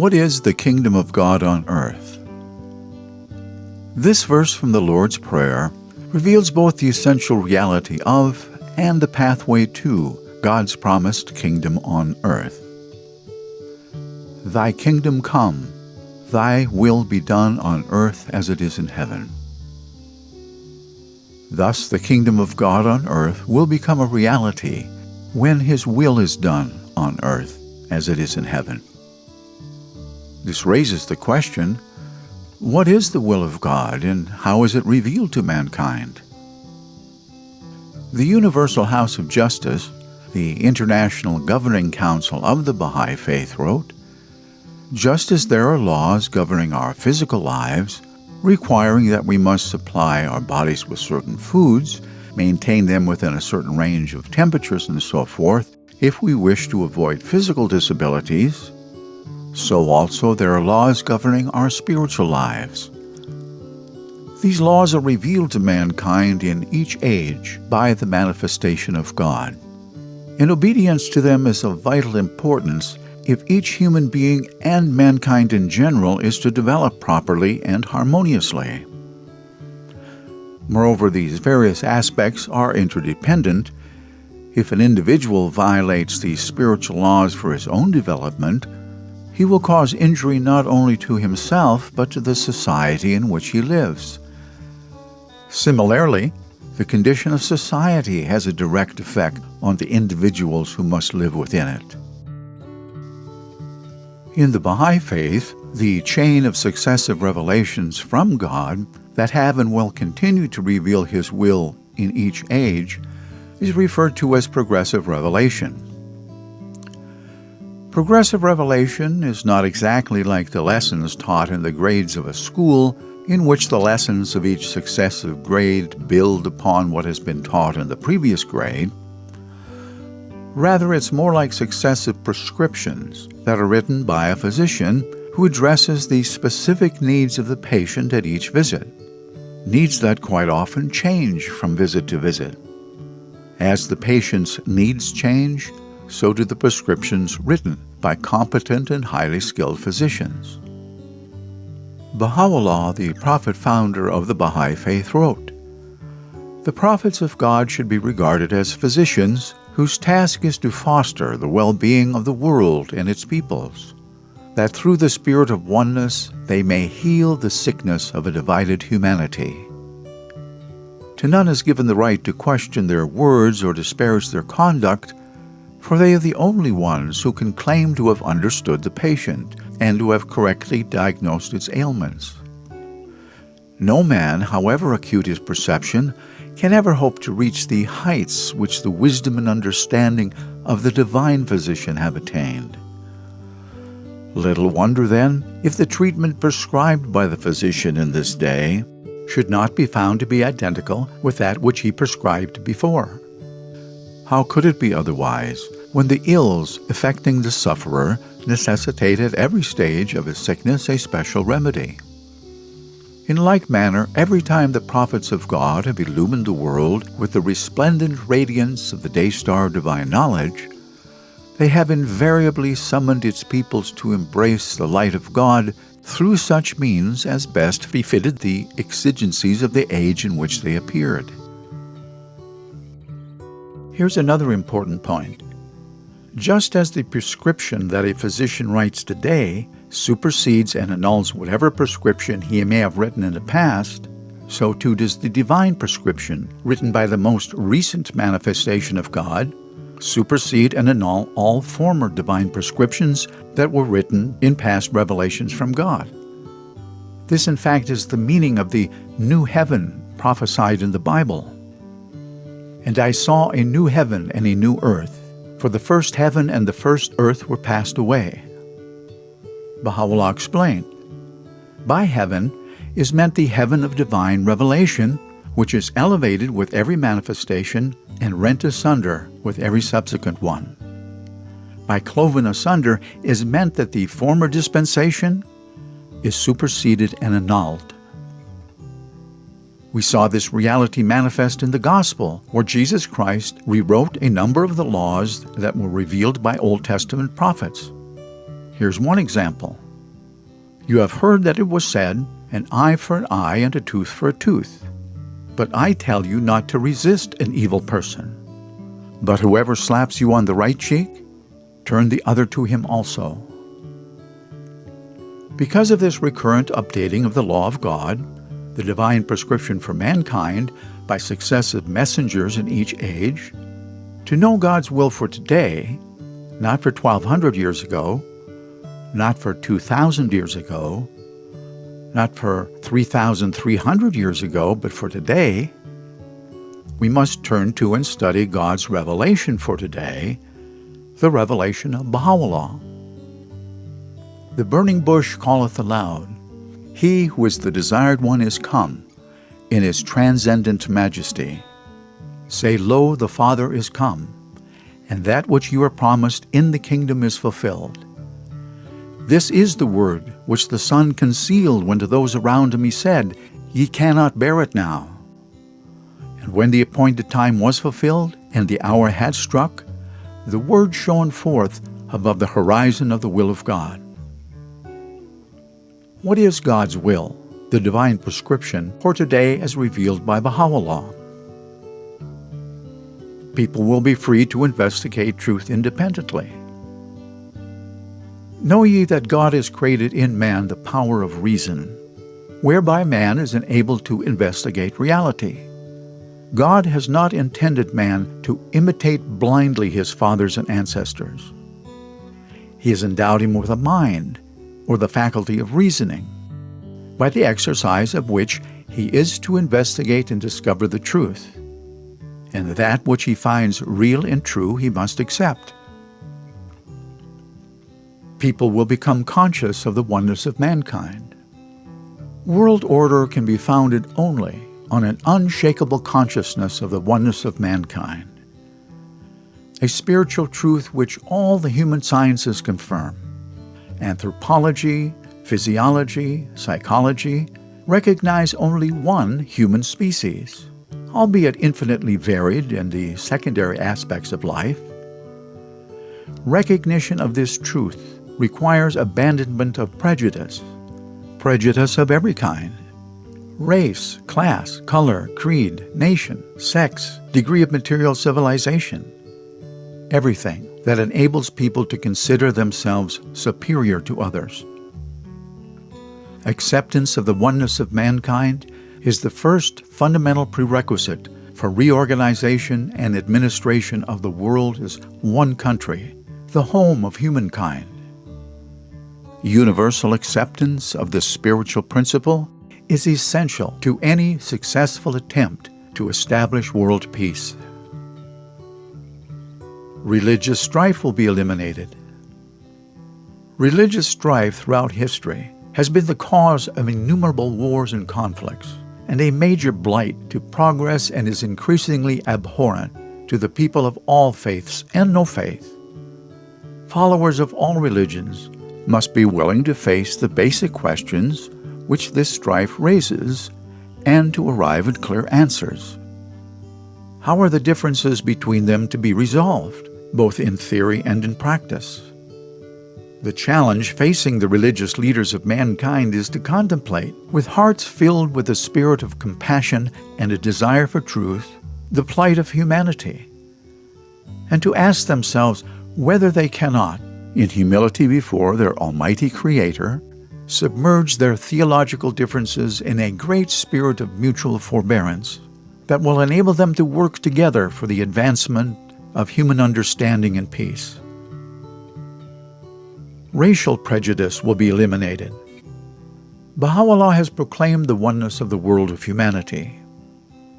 What is the kingdom of God on earth? This verse from the Lord's Prayer reveals both the essential reality of and the pathway to God's promised kingdom on earth. Thy kingdom come, thy will be done on earth as it is in heaven. Thus the kingdom of God on earth will become a reality when His will is done on earth as it is in heaven. This raises the question, what is the will of God and how is it revealed to mankind? The Universal House of Justice, the International Governing Council of the Bahá'í Faith, wrote, "Just as there are laws governing our physical lives, requiring that we must supply our bodies with certain foods, maintain them within a certain range of temperatures and so forth, if we wish to avoid physical disabilities, so also there are laws governing our spiritual lives. These laws are revealed to mankind in each age by the manifestation of God, and obedience to them is of vital importance if each human being and mankind in general is to develop properly and harmoniously. Moreover, these various aspects are interdependent. If an individual violates these spiritual laws for his own development, he will cause injury not only to himself but to the society in which he lives. Similarly, the condition of society has a direct effect on the individuals who must live within it. In the Bahá'í Faith, the chain of successive revelations from God that have and will continue to reveal His will in each age is referred to as progressive revelation. Progressive revelation is not exactly like the lessons taught in the grades of a school, in which the lessons of each successive grade build upon what has been taught in the previous grade. Rather, it's more like successive prescriptions that are written by a physician who addresses the specific needs of the patient at each visit, needs that quite often change from visit to visit. As the patient's needs change, so do the prescriptions written by competent and highly skilled physicians. Bahá'u'lláh, the prophet founder of the Bahá'í Faith, wrote, "The prophets of God should be regarded as physicians whose task is to foster the well-being of the world and its peoples, that through the spirit of oneness they may heal the sickness of a divided humanity. To none is given the right to question their words or disparage their conduct, for they are the only ones who can claim to have understood the patient and to have correctly diagnosed its ailments. No man, however acute his perception, can ever hope to reach the heights which the wisdom and understanding of the divine physician have attained. Little wonder, then, if the treatment prescribed by the physician in this day should not be found to be identical with that which he prescribed before. How could it be otherwise, when the ills affecting the sufferer necessitate at every stage of his sickness a special remedy? In like manner, every time the prophets of God have illumined the world with the resplendent radiance of the day-star of divine knowledge, they have invariably summoned its peoples to embrace the light of God through such means as best befitted the exigencies of the age in which they appeared." Here's another important point. Just as the prescription that a physician writes today supersedes and annuls whatever prescription he may have written in the past, so too does the divine prescription written by the most recent manifestation of God supersede and annul all former divine prescriptions that were written in past revelations from God. This, in fact, is the meaning of the new heaven prophesied in the Bible. "And I saw a new heaven and a new earth, for the first heaven and the first earth were passed away." Baha'u'lláh explained, by heaven is meant the heaven of divine revelation, which is elevated with every manifestation and rent asunder with every subsequent one. By cloven asunder is meant that the former dispensation is superseded and annulled. We saw this reality manifest in the Gospel, where Jesus Christ rewrote a number of the laws that were revealed by Old Testament prophets. Here's one example. You have heard that it was said, an eye for an eye and a tooth for a tooth. But I tell you not to resist an evil person. But whoever slaps you on the right cheek, turn the other to him also. Because of this recurrent updating of the law of God, the divine prescription for mankind by successive messengers in each age, to know God's will for today, not for 1,200 years ago, not for 2,000 years ago, not for 3,300 years ago, but for today, we must turn to and study God's revelation for today, the revelation of Baha'u'lláh. The burning bush calleth aloud, He who is the desired one is come, in His transcendent majesty. Say, Lo, the Father is come, and that which you are promised in the kingdom is fulfilled. This is the word which the Son concealed when to those around him He said, Ye cannot bear it now. And when the appointed time was fulfilled, and the hour had struck, the word shone forth above the horizon of the will of God. What is God's will, the divine prescription for today as revealed by Baha'u'lláh? People will be free to investigate truth independently. Know ye that God has created in man the power of reason, whereby man is enabled to investigate reality. God has not intended man to imitate blindly his fathers and ancestors. He has endowed him with a mind, or the faculty of reasoning, by the exercise of which he is to investigate and discover the truth, and that which he finds real and true he must accept. People will become conscious of the oneness of mankind. World order can be founded only on an unshakable consciousness of the oneness of mankind, a spiritual truth which all the human sciences confirm. Anthropology, physiology, psychology recognize only one human species, albeit infinitely varied in the secondary aspects of life. Recognition of this truth requires abandonment of prejudice of every kind: race, class, color, creed, nation, sex, degree of material civilization, everything that enables people to consider themselves superior to others. Acceptance of the oneness of mankind is the first fundamental prerequisite for reorganization and administration of the world as one country, the home of humankind. Universal acceptance of this spiritual principle is essential to any successful attempt to establish world peace. Religious strife will be eliminated. Religious strife throughout history has been the cause of innumerable wars and conflicts, and a major blight to progress, and is increasingly abhorrent to the people of all faiths and no faith. Followers of all religions must be willing to face the basic questions which this strife raises, and to arrive at clear answers. How are the differences between them to be resolved, both in theory and in practice? The challenge facing the religious leaders of mankind is to contemplate, with hearts filled with a spirit of compassion and a desire for truth, the plight of humanity, and to ask themselves whether they cannot, in humility before their Almighty Creator, submerge their theological differences in a great spirit of mutual forbearance that will enable them to work together for the advancement of human understanding and peace. Racial prejudice will be eliminated. Baha'u'lláh has proclaimed the oneness of the world of humanity.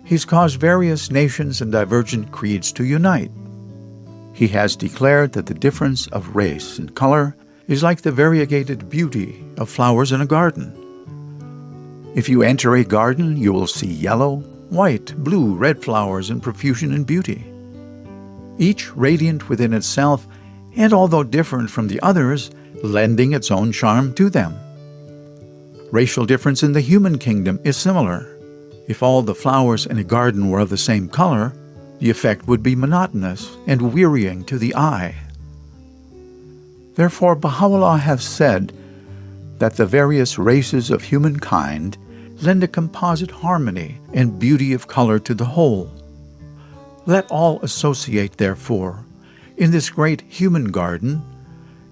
He's caused various nations and divergent creeds to unite. He has declared that the difference of race and color is like the variegated beauty of flowers in a garden. If you enter a garden, you will see yellow, white, blue, red flowers in profusion and beauty, each radiant within itself, and although different from the others, lending its own charm to them. Racial difference in the human kingdom is similar. If all the flowers in a garden were of the same color, the effect would be monotonous and wearying to the eye. Therefore, Baha'u'lláh has said that the various races of humankind lend a composite harmony and beauty of color to the whole. Let all associate, therefore, in this great human garden,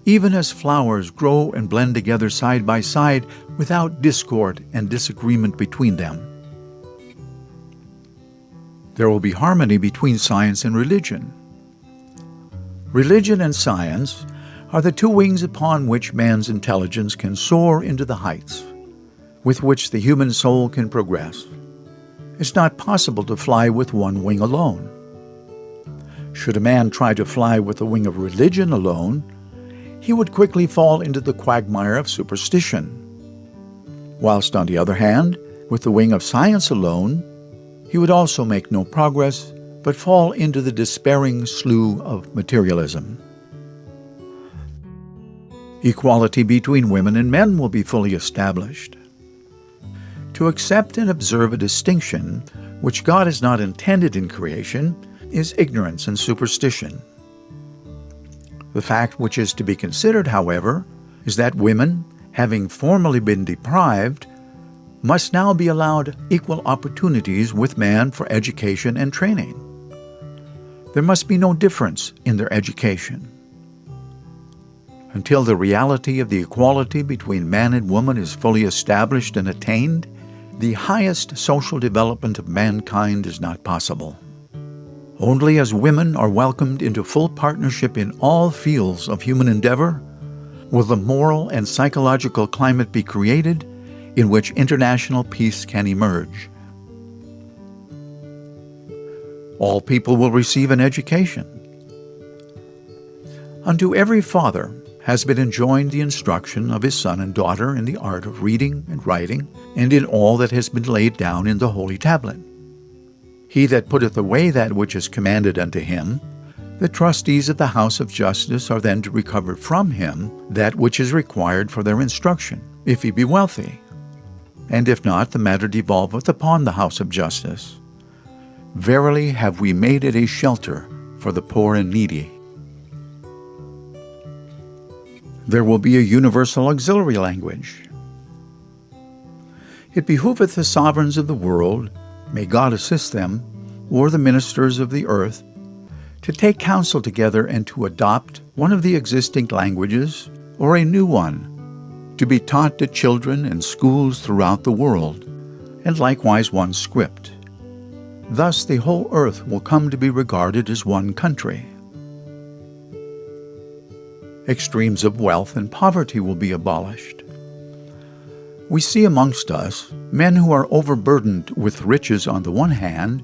even as flowers grow and blend together side by side without discord and disagreement between them. There will be harmony between science and religion. Religion and science are the two wings upon which man's intelligence can soar into the heights, with which the human soul can progress. It's not possible to fly with one wing alone. Should a man try to fly with the wing of religion alone, he would quickly fall into the quagmire of superstition. Whilst, on the other hand, with the wing of science alone, he would also make no progress, but fall into the despairing slough of materialism. Equality between women and men will be fully established. To accept and observe a distinction which God has not intended in creation is ignorance and superstition. The fact which is to be considered, however, is that women, having formerly been deprived, must now be allowed equal opportunities with man for education and training. There must be no difference in their education. Until the reality of the equality between man and woman is fully established and attained, the highest social development of mankind is not possible. Only as women are welcomed into full partnership in all fields of human endeavor will the moral and psychological climate be created in which international peace can emerge. All people will receive an education. Unto every father has been enjoined the instruction of his son and daughter in the art of reading and writing, and in all that has been laid down in the Holy Tablet. He that putteth away that which is commanded unto him, the trustees of the house of justice are then to recover from him that which is required for their instruction, if he be wealthy. And if not, the matter devolveth upon the house of justice. Verily have we made it a shelter for the poor and needy. There will be a universal auxiliary language. It behooveth the sovereigns of the world, may God assist them, or the ministers of the earth, to take counsel together and to adopt one of the existing languages or a new one, to be taught to children in schools throughout the world, and likewise one script. Thus the whole earth will come to be regarded as one country. Extremes of wealth and poverty will be abolished. We see amongst us men who are overburdened with riches on the one hand,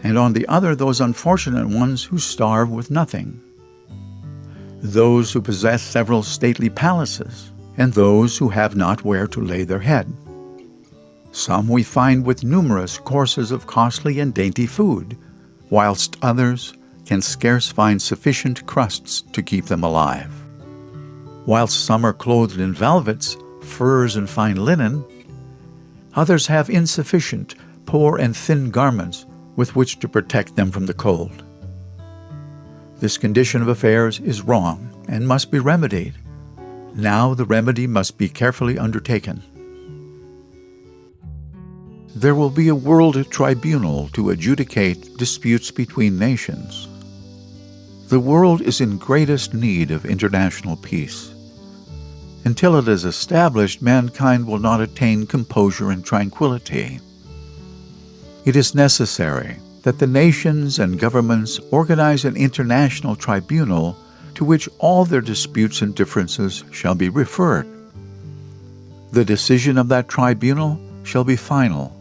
and on the other those unfortunate ones who starve with nothing. Those who possess several stately palaces, and those who have not where to lay their head. Some we find with numerous courses of costly and dainty food, whilst others can scarce find sufficient crusts to keep them alive. Whilst some are clothed in velvets, furs, and fine linen, others have insufficient, poor and thin garments with which to protect them from the cold. This condition of affairs is wrong and must be remedied. Now the remedy must be carefully undertaken. There will be a world tribunal to adjudicate disputes between nations. The world is in greatest need of international peace. Until it is established, mankind will not attain composure and tranquility. It is necessary that the nations and governments organize an international tribunal to which all their disputes and differences shall be referred. The decision of that tribunal shall be final.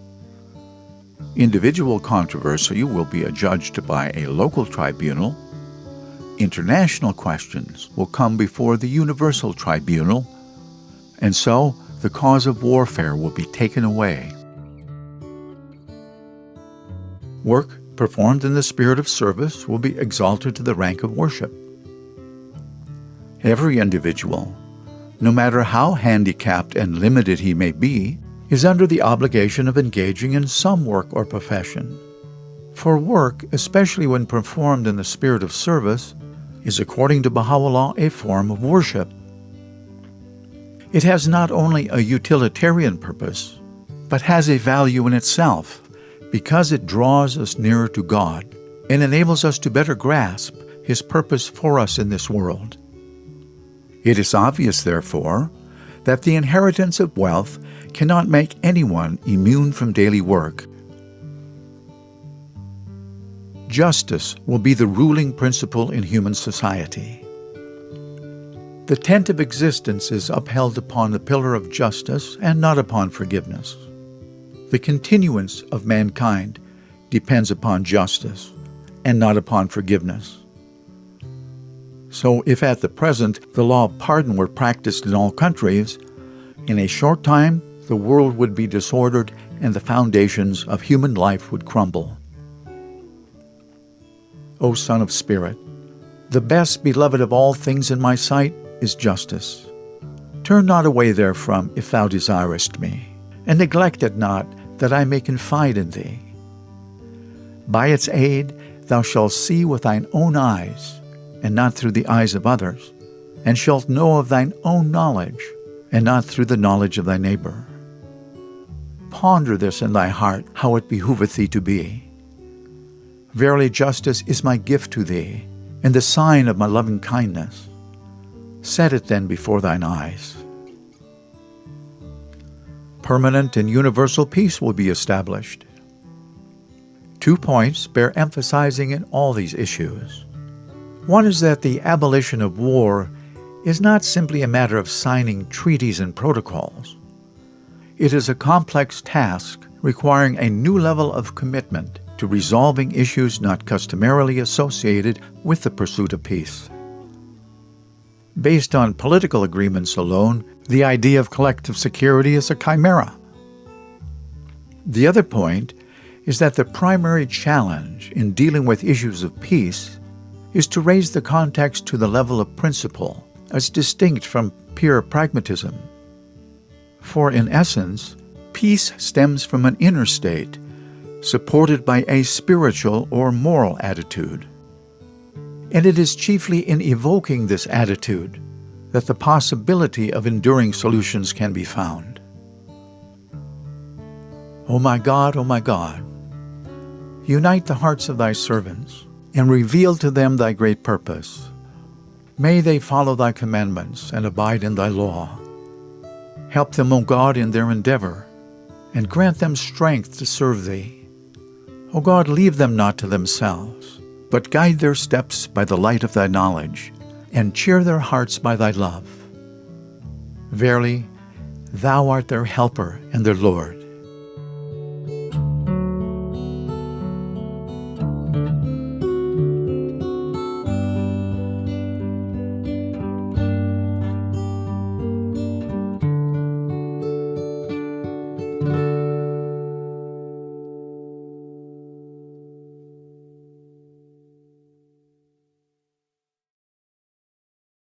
Individual controversy will be adjudged by a local tribunal. International questions will come before the universal tribunal, and so the cause of warfare will be taken away. Work performed in the spirit of service will be exalted to the rank of worship. Every individual, no matter how handicapped and limited he may be, is under the obligation of engaging in some work or profession. For work, especially when performed in the spirit of service, is according to Baha'u'lláh a form of worship. It has not only a utilitarian purpose, but has a value in itself because it draws us nearer to God and enables us to better grasp His purpose for us in this world. It is obvious, therefore, that the inheritance of wealth cannot make anyone immune from daily work. Justice will be the ruling principle in human society. The tent of existence is upheld upon the pillar of justice and not upon forgiveness. The continuance of mankind depends upon justice and not upon forgiveness. So if at the present the law of pardon were practiced in all countries, in a short time the world would be disordered and the foundations of human life would crumble. O Son of Spirit, the best beloved of all things in my sight is justice. Turn not away therefrom if thou desirest me, and neglect it not, that I may confide in thee. By its aid thou shalt see with thine own eyes, and not through the eyes of others, and shalt know of thine own knowledge, and not through the knowledge of thy neighbor. Ponder this in thy heart, how it behoveth thee to be. Verily justice is my gift to thee, and the sign of my loving kindness. Set it then before thine eyes. Permanent and universal peace will be established. 2 points bear emphasizing in all these issues. One is that the abolition of war is not simply a matter of signing treaties and protocols. It is a complex task requiring a new level of commitment to resolving issues not customarily associated with the pursuit of peace. Based on political agreements alone, the idea of collective security is a chimera. The other point is that the primary challenge in dealing with issues of peace is to raise the context to the level of principle, as distinct from pure pragmatism. For in essence, peace stems from an inner state, supported by a spiritual or moral attitude. And it is chiefly in evoking this attitude that the possibility of enduring solutions can be found. O my God, unite the hearts of thy servants, and reveal to them thy great purpose. May they follow thy commandments and abide in thy law. Help them, O God, in their endeavor, and grant them strength to serve thee. O God, leave them not to themselves, but guide their steps by the light of thy knowledge, and cheer their hearts by thy love. Verily, thou art their helper and their Lord.